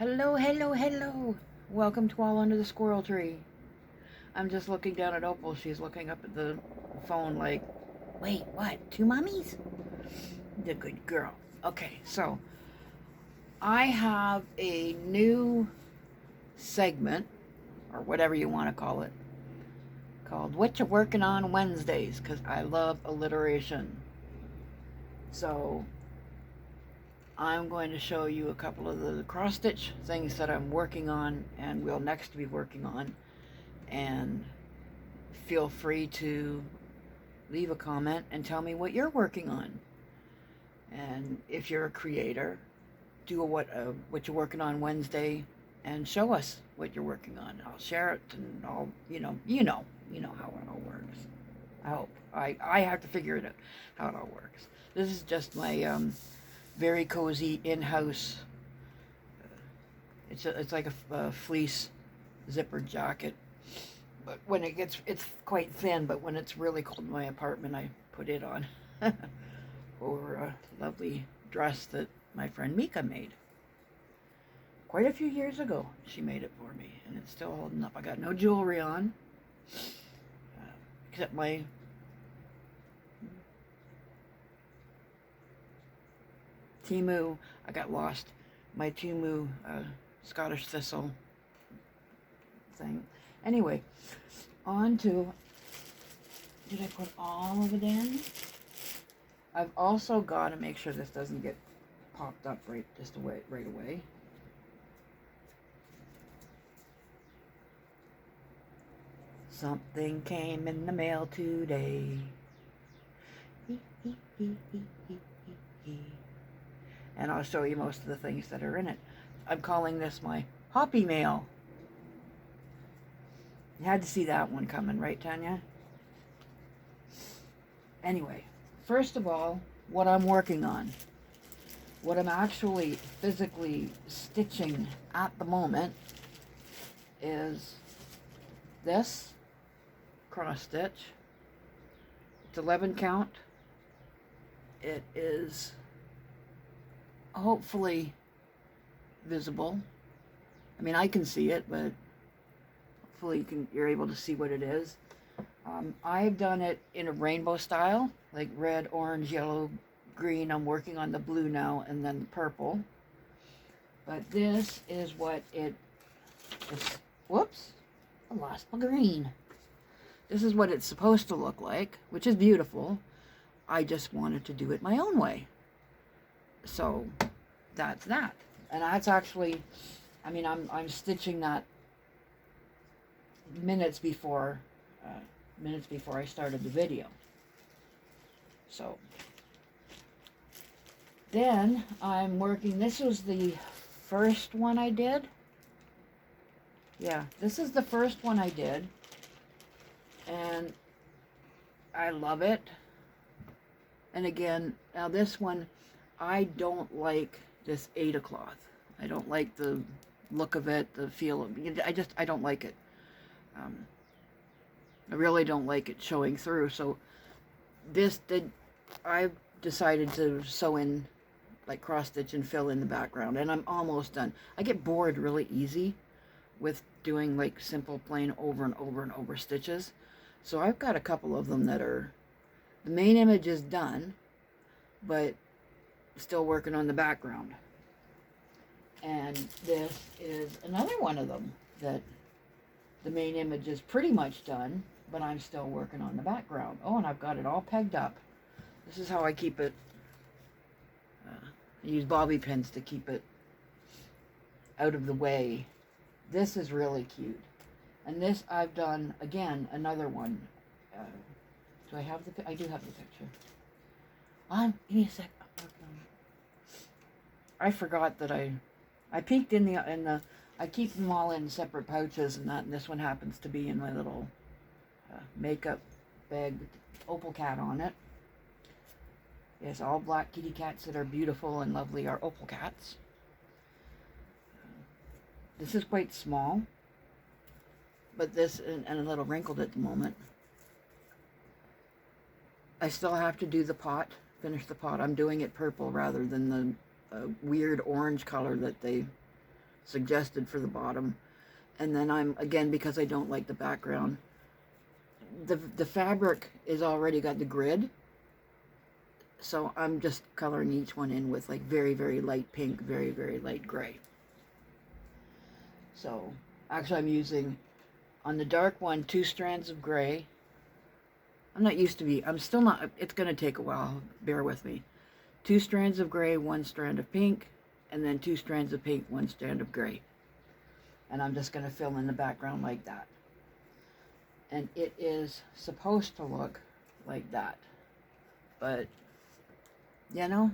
Hello, hello, hello. Welcome to All Under the Squirrel Tree. I'm just looking down at Opal. She's looking up at the phone like, wait, what? Two mummies? The good girl. Okay, so I have a new segment, or whatever you want to call it, called Whatcha Working On Wednesdays, because I love alliteration. So I'm going to show you a couple of the cross stitch things that I'm working on and will next be working on, and feel free to leave a comment and tell me what you're working on. And if you're a creator, do what you're working on Wednesday and show us what you're working on. I'll share it, and I'll you know how it all works. I hope. I have to figure it out how it all works. This is just my very cozy in-house. It's like a fleece zipper jacket, but when it's quite thin. But when it's really cold in my apartment, I put it on over a lovely dress that my friend Mika made quite a few years ago. She made it for me, and it's still holding up. I got no jewelry on, except my Timu. I got lost. My Timu Scottish thistle thing. Anyway, on to, did I put all of it in? I've also got to make sure this doesn't get popped up right away. Something came in the mail today. And I'll show you most of the things that are in it. I'm calling this my Hoppy Mail. You had to see that one coming, right, Tanya? Anyway, first of all, what I'm working on. What I'm actually physically stitching at the moment is this cross stitch. It's 11 count. It is hopefully visible. I mean, I can see it, but hopefully you're able to see what it is. I've done it in a rainbow style, like red, orange, yellow, green. I'm working on the blue now, and then purple. But this is what it is. Whoops, I lost my green. This is what it's supposed to look like, which is beautiful. I just wanted to do it my own way. So that's that. And that's actually, I mean, I'm stitching that minutes before I started the video. So then I'm working, this was the first one I did. Yeah, this is the first one I did. And I love it. And again, now this one, I don't like this Aida cloth. I don't like the look of it, the feel of it. I don't like it. I really don't like it showing through. So I've decided to sew in, like cross stitch and fill in the background, and I'm almost done. I get bored really easy with doing like simple plain over and over and over stitches. So I've got a couple of them that are, the main image is done, but still working on the background. And this is another one of them that the main image is pretty much done, but I'm still working on the background. Oh, and I've got it all pegged up. This is how I keep it. I use bobby pins to keep it out of the way. This is really cute. And this I've done, again, another one. Do I have I do have the picture. Give me a sec. I forgot that I peeked in the, I keep them all in separate pouches and that, and this one happens to be in my little makeup bag with the opal cat on it. Yes, all black kitty cats that are beautiful and lovely are opal cats. This is quite small, but this, and a little wrinkled at the moment. I still have to do the pot, finish the pot. I'm doing it purple rather than the weird orange color that they suggested for the bottom. And then I'm, again, because I don't like the background, the fabric is already got the grid, so I'm just coloring each one in with like very, very light pink, very, very light gray. So actually I'm using, on the dark one, 2 strands of gray. I'm still not, it's going to take a while, bear with me. 2 strands of gray, 1 strand of pink, and then 2 strands of pink, 1 strand of gray. And I'm just going to fill in the background like that. And it is supposed to look like that. But, you know,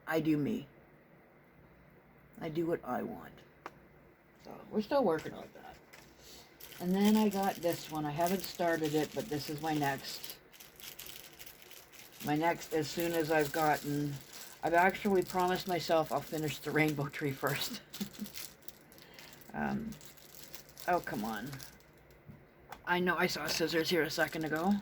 I do me. I do what I want. So, we're still working on that. And then I got this one. I haven't started it, but this is my next. My next, as soon as I've actually promised myself I'll finish the rainbow tree first. Oh, come on. I know I saw scissors here a second ago.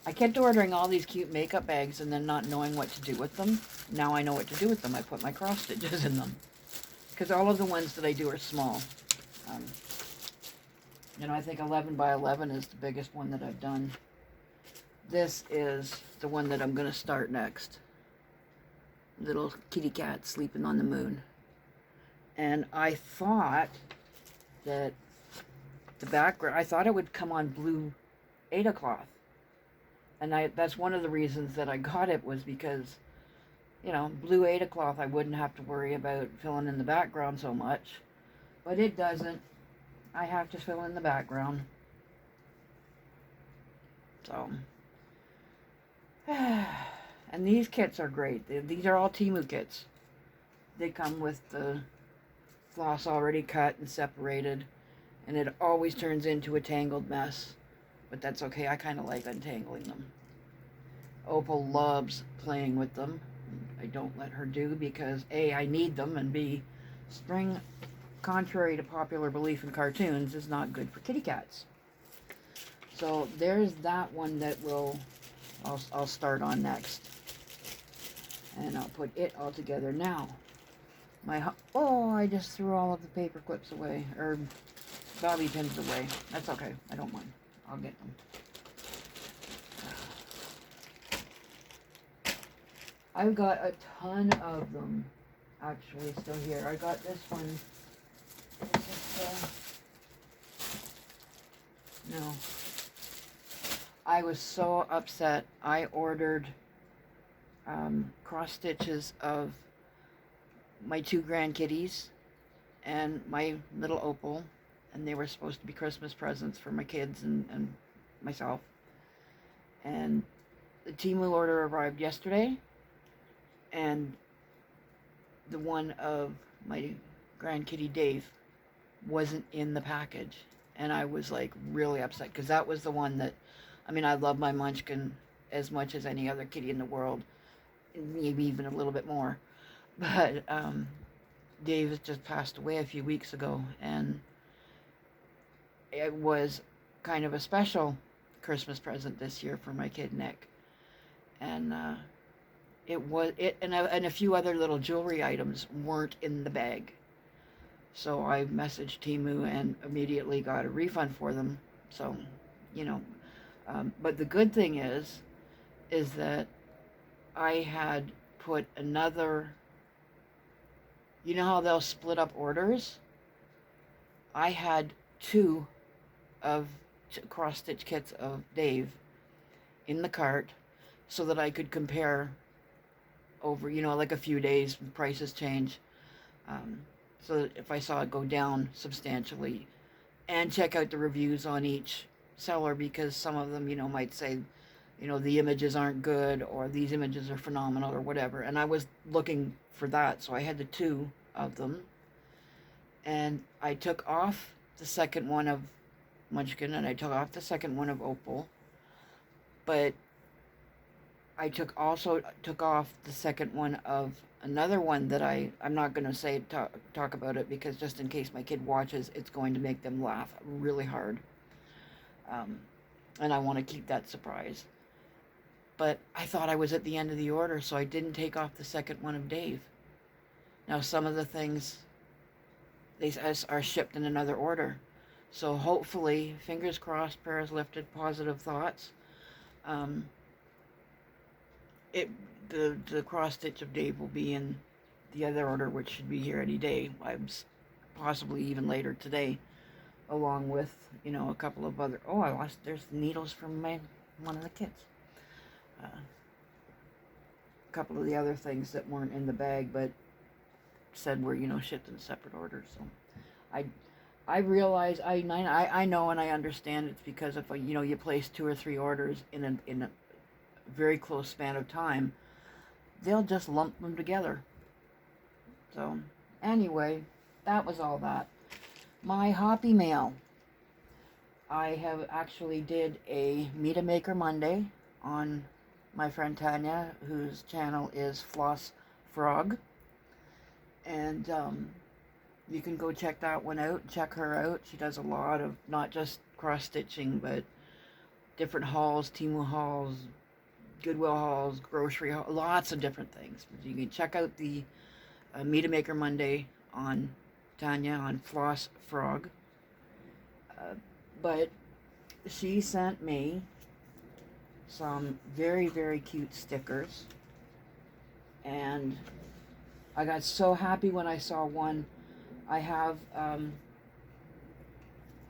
I kept ordering all these cute makeup bags and then not knowing what to do with them. Now I know what to do with them. I put my cross stitches in them. Because all of the ones that I do are small. You know, I think 11 by 11 is the biggest one that I've done. This is the one that I'm going to start next. Little kitty cat sleeping on the moon. And I thought that the background, I thought it would come on blue Aida cloth. And that's one of the reasons that I got it, was because, you know, blue Aida cloth, I wouldn't have to worry about filling in the background so much. But it doesn't. I have to fill in the background. So. And these kits are great. These are all Temu kits. They come with the floss already cut and separated. And it always turns into a tangled mess. But that's okay. I kind of like untangling them. Opal loves playing with them. I don't let her do, because A, I need them, and B, string, contrary to popular belief in cartoons, is not good for kitty cats. So there's that one that I'll start on next. And I'll put it all together now. I just threw all of the paper clips away, or bobby pins away. That's okay. I don't mind. I'll get them. I've got a ton of them actually still here. I got this one. No. I was so upset. I ordered cross stitches of my 2 grandkitties and my little Opal, and they were supposed to be Christmas presents for my kids and myself. And the Temu order arrived yesterday, and the one of my grandkitty Dave wasn't in the package. And I was like really upset, because that was the one that, I mean, I love my Munchkin as much as any other kitty in the world, maybe even a little bit more. But Dave has just passed away a few weeks ago, and it was kind of a special Christmas present this year for my kid Nick. And and a few other little jewelry items weren't in the bag. So I messaged Temu and immediately got a refund for them. So, you know, but the good thing is that I had put another, you know how they'll split up orders? I had 2 of cross-stitch kits of Dave in the cart so that I could compare over, you know, like a few days, prices change. So that if I saw it go down substantially, and check out the reviews on each seller, because some of them, you know, might say, you know, the images aren't good, or these images are phenomenal, or whatever. And I was looking for that, so I had the 2 of them. And I took off the second one of Munchkin, and I took off the second one of Opal. But I took off the second one of another one that I'm not going to talk about it, because just in case my kid watches, it's going to make them laugh really hard. And I want to keep that surprise. but I thought I was at the end of the order, so I didn't take off the second one of Dave. Now, some of the things they are shipped in another order. So hopefully, fingers crossed, prayers lifted, positive thoughts. Um, the cross stitch of Dave will be in the other order, which should be here any day. Possibly even later today, along with, you know, a couple of other. Oh, there's needles from one of the kids. A couple of the other things that weren't in the bag, but said were, you know, shipped in separate orders. So I realize, I know and I understand it's because if, you know, you place 2 or 3 orders in a very close span of time, they'll just lump them together. So anyway, that was all that. My Hoppy Mail. I have actually did a Meet a Maker Monday on my friend Tanya, whose channel is Floss Frog. And you can go check that one out, check her out. She does a lot of not just cross-stitching, but different hauls, Temu hauls, Goodwill hauls, grocery hauls, lots of different things. You can check out the Meet a Maker Monday on Tanya on Floss Frog. But she sent me some very, very cute stickers. And I got so happy when I saw one. I have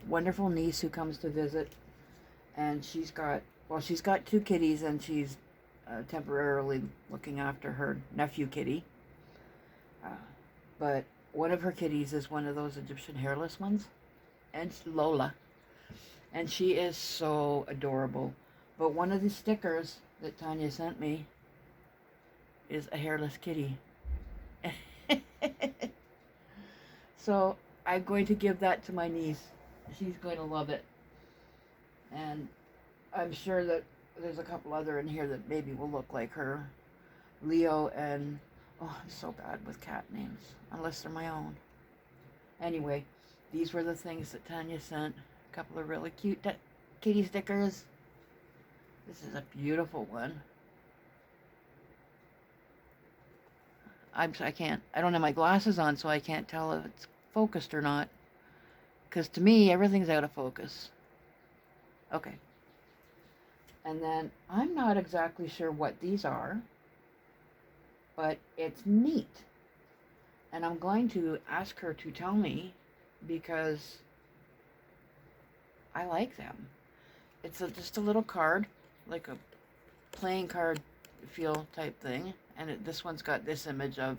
wonderful niece who comes to visit, and she's got 2 kitties, and she's temporarily looking after her nephew kitty. But one of her kitties is one of those Egyptian hairless ones, and Lola. And she is so adorable. But one of the stickers that Tanya sent me is a hairless kitty. So I'm going to give that to my niece. She's going to love it. And I'm sure that there's a couple other in here that maybe will look like her. Leo and... Oh, I'm so bad with cat names, unless they're my own. Anyway, these were the things that Tanya sent. A couple of really cute kitty stickers. This is a beautiful one. I don't have my glasses on, so I can't tell if it's focused or not. Because to me, everything's out of focus. Okay. And then, I'm not exactly sure what these are, but it's neat. And I'm going to ask her to tell me, because I like them. It's just a little card, like a playing card feel type thing. And this one's got this image of,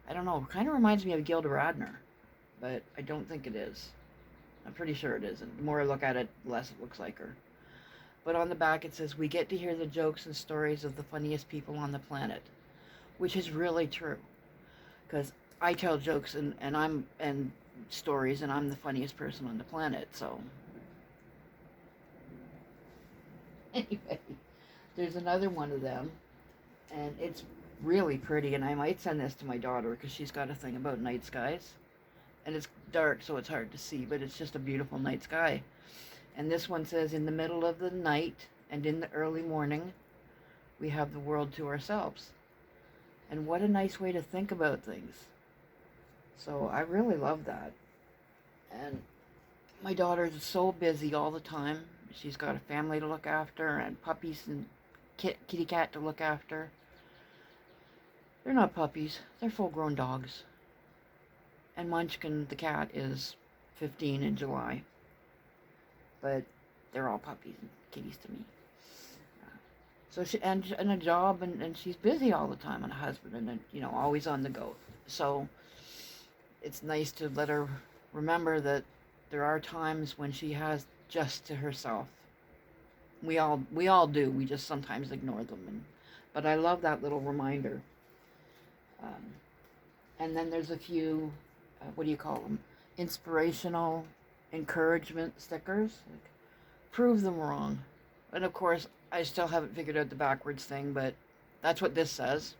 I don't know, kind of reminds me of Gilda Radner, but I don't think it is. I'm pretty sure it isn't. The more I look at it, the less it looks like her. But on the back it says, we get to hear the jokes and stories of the funniest people on the planet, which is really true. Because I tell jokes and stories, and I'm the funniest person on the planet, so. Anyway, there's another one of them, and it's really pretty, and I might send this to my daughter because she's got a thing about night skies. And it's dark, so it's hard to see, but it's just a beautiful night sky. And this one says, in the middle of the night and in the early morning, we have the world to ourselves. And what a nice way to think about things. So I really love that. And my daughter is so busy all the time. She's got a family to look after and puppies and kitty cat to look after. They're not puppies, they're full-grown dogs. And Munchkin, the cat, is 15 in July. But they're all puppies and kitties to me. So she and a job, and she's busy all the time, and a husband, and you know, always on the go. So it's nice to let her remember that there are times when she has just to herself. We all do. We just sometimes ignore them. But I love that little reminder. And then there's a few, what do you call them? Inspirational encouragement stickers. Like, prove them wrong. And of course, I still haven't figured out the backwards thing, but that's what this says.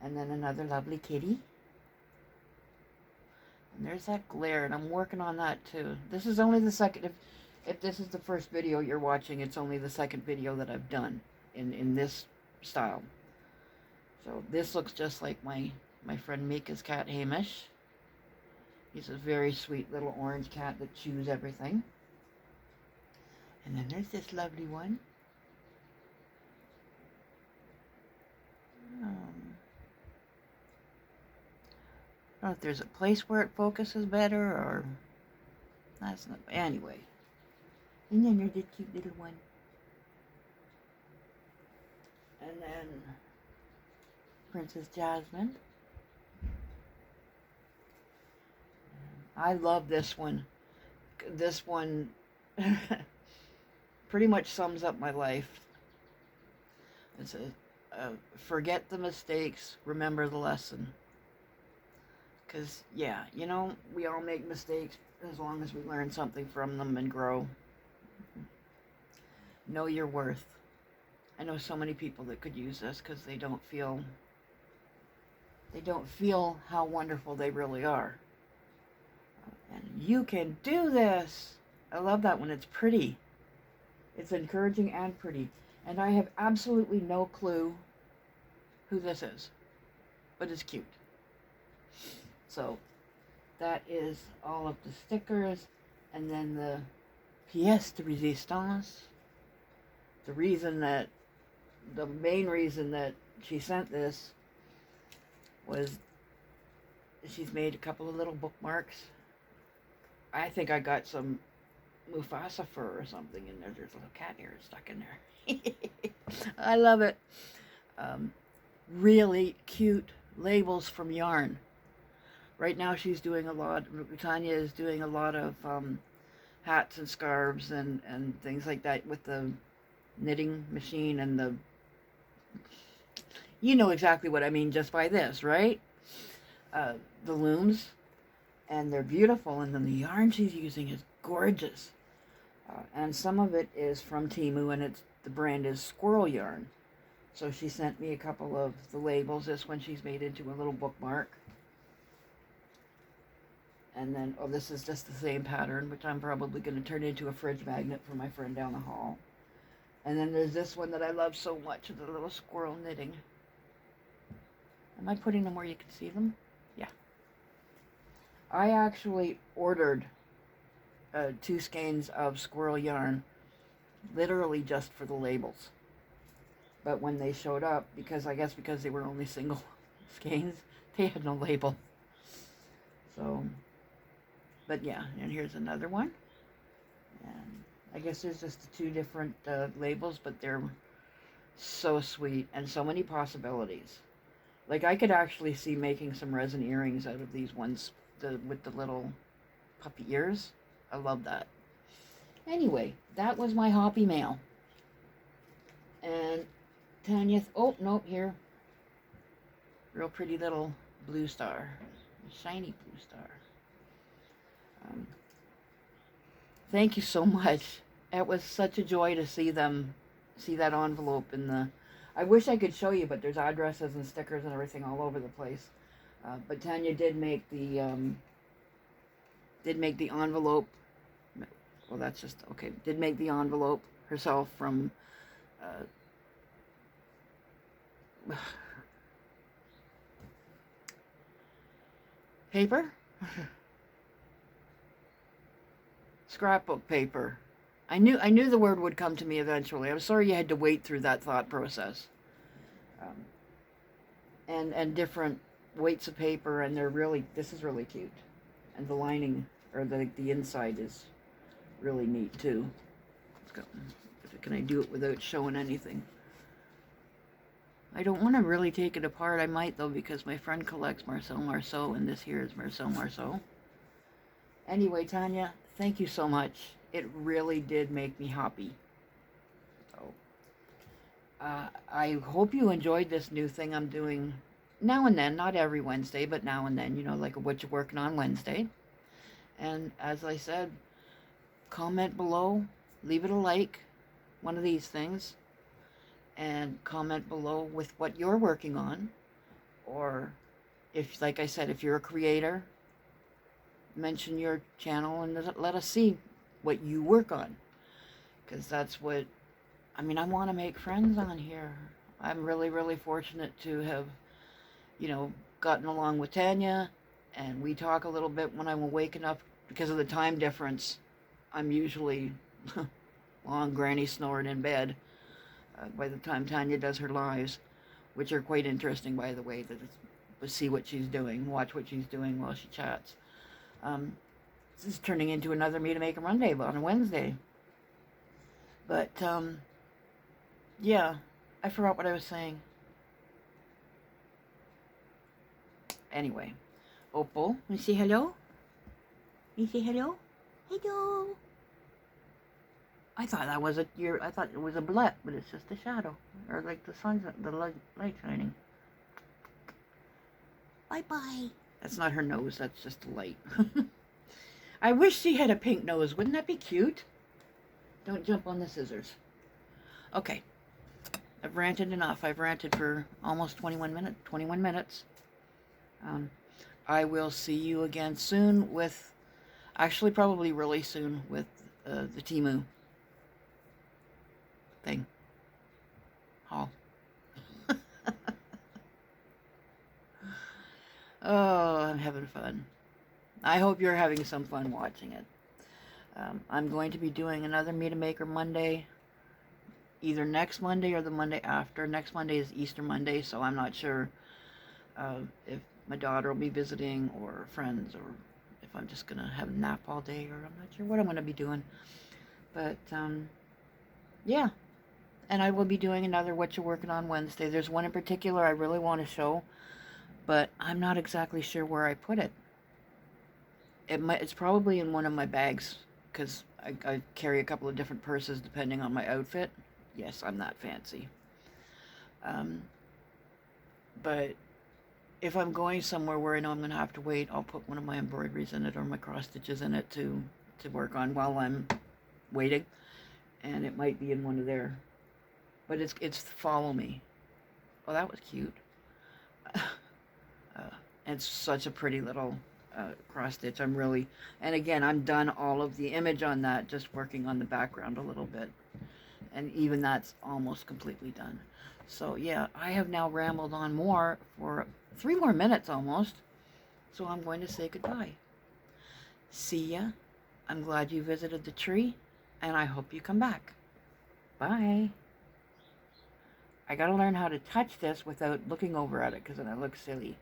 And then another lovely kitty. And there's that glare, and I'm working on that too. This is only the second. If this is the first video you're watching, it's only the second video that I've done in this style. So this looks just like my friend Mika's cat, Hamish. He's a very sweet little orange cat that chews everything. And then there's this lovely one. I don't know if there's a place where it focuses better, or that's not. Anyway. And then there's this cute little one. And then Princess Jasmine. I love this one. This one pretty much sums up my life. It's a forget the mistakes, remember the lesson. Because, yeah, you know, we all make mistakes as long as we learn something from them and grow. Know your worth. I know so many people that could use this because they don't feel how wonderful they really are. And you can do this. I love that one. It's pretty. It's encouraging and pretty. And I have absolutely no clue who this is, but it's cute. So that is all of the stickers, and then the pièce de résistance. The main reason that she sent this was she's made a couple of little bookmarks. I think I got some Mufasa fur or something in there. There's a little cat ear stuck in there. I love it. Really cute labels from yarn. Right now she's doing a lot, Tanya is doing a lot of hats and scarves and things like that with the knitting machine and the, you know exactly what I mean just by this, right? The looms, and they're beautiful, and then the yarn she's using is gorgeous. And some of it is from Temu, and the brand is Squirrel Yarn. So she sent me a couple of the labels. This one she's made into a little bookmark. And then, oh, this is just the same pattern, which I'm probably going to turn into a fridge magnet for my friend down the hall. And then there's this one that I love so much, the little squirrel knitting. Am I putting them where you can see them? Yeah. I actually ordered 2 skeins of squirrel yarn, literally just for the labels. But when they showed up, because they were only single skeins, they had no label. So, but yeah, and here's another one. And I guess there's just 2 different labels, but they're so sweet and so many possibilities. Like, I could actually see making some resin earrings out of these ones with the little puppy ears. I love that. Anyway, that was my Hoppy Mail. And Tanya, oh, nope, here. Real pretty little blue star. A shiny blue star. Thank you so much. It was such a joy to see that envelope in the... I wish I could show you, but there's addresses and stickers and everything all over the place. But Tanya did make the envelope. Well, that's just okay. Did make the envelope herself from paper, scrapbook paper. I knew the word would come to me eventually. I'm sorry you had to wait through that thought process. And different weights of paper, and this is really cute. And the lining, or the inside is really neat too. Can I do it without showing anything? I don't want to really take it apart. I might though, because my friend collects Marcel Marceau, and this here is Marcel Marceau. Anyway, Tanya, thank you so much. It really did make me happy. So, I hope you enjoyed this new thing I'm doing now and then, not every Wednesday, but now and then, you know, like a Whatcha Working On Wednesday. And as I said, comment below, leave it a like, one of these things, and comment below with what you're working on, or if, like I said, if you're a creator, mention your channel and let us see what you work on. Because that's what, I mean, I want to make friends on here. I'm really, really fortunate to have, gotten along with Tanya, and we talk a little bit when I'm awake enough because of the time difference. I'm usually long granny snoring in bed by the time Tanya does her lives, which are quite interesting, by the way, to see what she's doing, watch what she's doing while she chats. This is turning into another Me to Make a Monday on a Wednesday. But, yeah, I forgot what I was saying. Anyway, Opal, you say hello? You say hello? Hello. I thought it was a blip, but it's just a shadow, or like the sun's, the light shining. Bye bye. That's not her nose. That's just the light. I wish she had a pink nose. Wouldn't that be cute? Don't jump on the scissors. Okay. I've ranted enough. I've ranted for almost 21 minutes. I will see you again soon with, actually probably really soon with the Temu thing. Haul. Oh, I'm having fun. I hope you're having some fun watching it. I'm going to be doing another Me to Maker Monday, either next Monday or the Monday after. Next Monday is Easter Monday, so I'm not sure if my daughter will be visiting or friends, or if I'm just going to have a nap all day, or I'm not sure what I'm going to be doing. But, yeah. And I will be doing another Whatcha Working On Wednesday. There's one in particular I really want to show, but I'm not exactly sure where I put it. It's probably in one of my bags, because I carry a couple of different purses depending on my outfit. Yes, I'm that fancy. But if I'm going somewhere where I know I'm going to have to wait, I'll put one of my embroideries in it or my cross stitches in it to work on while I'm waiting. And it might be in one of there. But it's Follow Me. Oh, that was cute. It's such a pretty little cross stitch. And again, I'm done all of the image on that, just working on the background a little bit. And even that's almost completely done. So yeah, I have now rambled on more for 3 more minutes almost. So I'm going to say goodbye. See ya. I'm glad you visited the tree, and I hope you come back. Bye. I gotta learn how to touch this without looking over at it, because then I look silly.